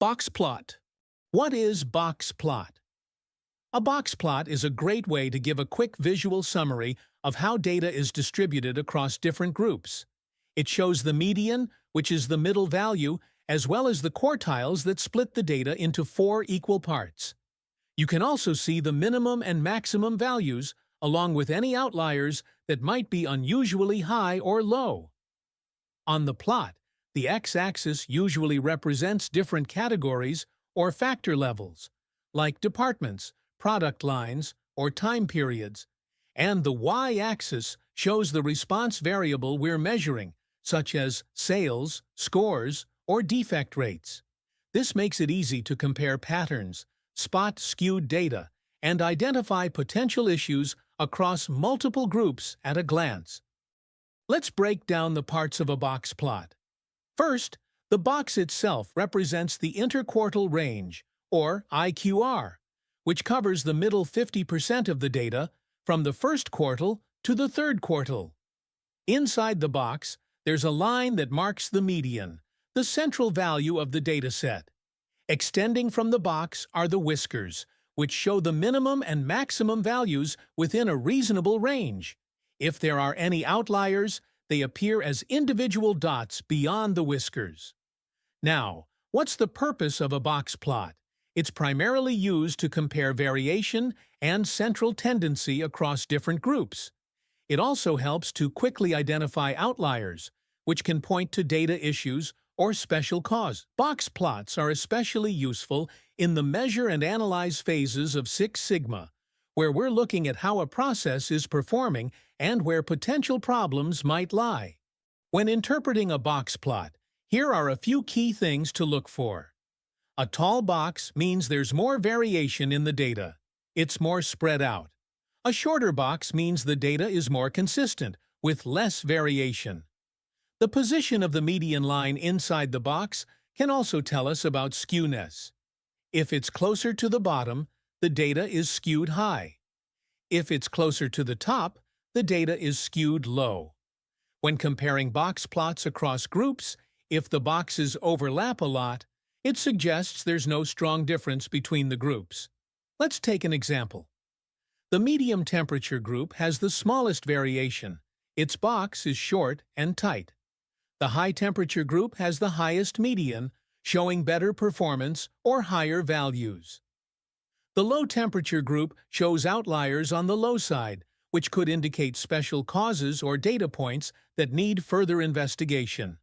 Box plot. What is box plot? A box plot is a great way to give a quick visual summary of how data is distributed across different groups. It shows the median, which is the middle value, as well as the quartiles that split the data into 4 equal parts. You can also see the minimum and maximum values, along with any outliers that might be unusually high or low. On the plot, the x-axis usually represents different categories or factor levels, like departments, product lines, or time periods, and the y-axis shows the response variable we're measuring, such as sales, scores, or defect rates. This makes it easy to compare patterns, spot skewed data, and identify potential issues across multiple groups at a glance. Let's break down the parts of a box plot. First, the box itself represents the interquartile range, or IQR, which covers the middle 50% of the data from the first quartile to the third quartile. Inside the box, there's a line that marks the median, the central value of the dataset. Extending from the box are the whiskers, which show the minimum and maximum values within a reasonable range. If there are any outliers, they appear as individual dots beyond the whiskers. Now, what's the purpose of a box plot? It's primarily used to compare variation and central tendency across different groups. It also helps to quickly identify outliers, which can point to data issues or special cause. Box plots are especially useful in the measure and analyze phases of Six Sigma, where we're looking at how a process is performing and where potential problems might lie. When interpreting a box plot, here are a few key things to look for. A tall box means there's more variation in the data. It's more spread out. A shorter box means the data is more consistent, with less variation. The position of the median line inside the box can also tell us about skewness. If it's closer to the bottom, the data is skewed high. If it's closer to the top, the data is skewed low. When comparing box plots across groups, if the boxes overlap a lot, it suggests there's no strong difference between the groups. Let's take an example. The medium temperature group has the smallest variation. Its box is short and tight. The high temperature group has the highest median, showing better performance or higher values. The low temperature group shows outliers on the low side, which could indicate special causes or data points that need further investigation.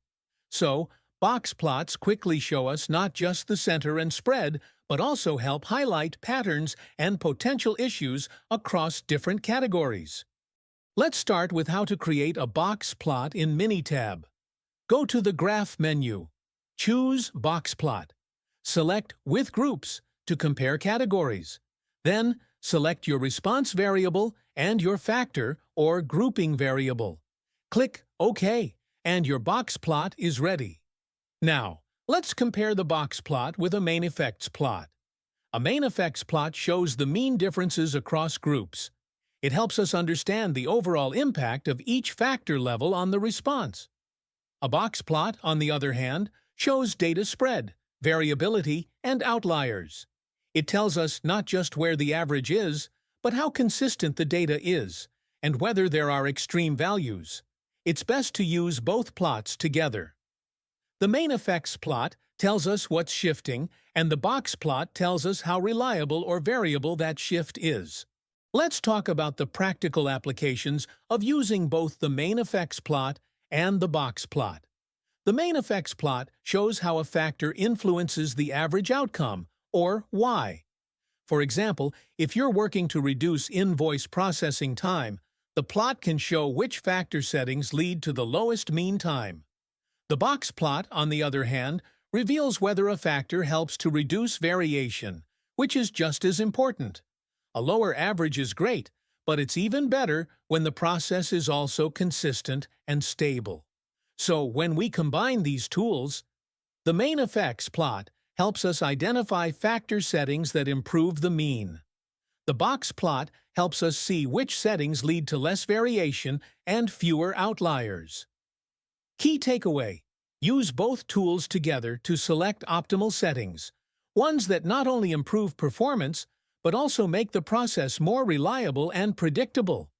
So, box plots quickly show us not just the center and spread, but also help highlight patterns and potential issues across different categories. Let's start with how to create a box plot in Minitab. Go to the Graph menu. Choose Box Plot. Select With Groups to compare categories. Then, select your response variable and your factor or grouping variable. Click OK, and your box plot is ready. Now, let's compare the box plot with a main effects plot. A main effects plot shows the mean differences across groups. It helps us understand the overall impact of each factor level on the response. A box plot, on the other hand, shows data spread, variability, and outliers. It tells us not just where the average is, but how consistent the data is, and whether there are extreme values. It's best to use both plots together. The main effects plot tells us what's shifting, and the box plot tells us how reliable or variable that shift is. Let's talk about the practical applications of using both the main effects plot and the box plot. The main effects plot shows how a factor influences the average outcome, or Y. For example, if you're working to reduce invoice processing time, the plot can show which factor settings lead to the lowest mean time. The box plot, on the other hand, reveals whether a factor helps to reduce variation, which is just as important. A lower average is great, but it's even better when the process is also consistent and stable. So when we combine these tools, the main effects plot helps us identify factor settings that improve the mean. The box plot helps us see which settings lead to less variation and fewer outliers. Key takeaway: Use both tools together to select optimal settings, ones that not only improve performance, but also make the process more reliable and predictable.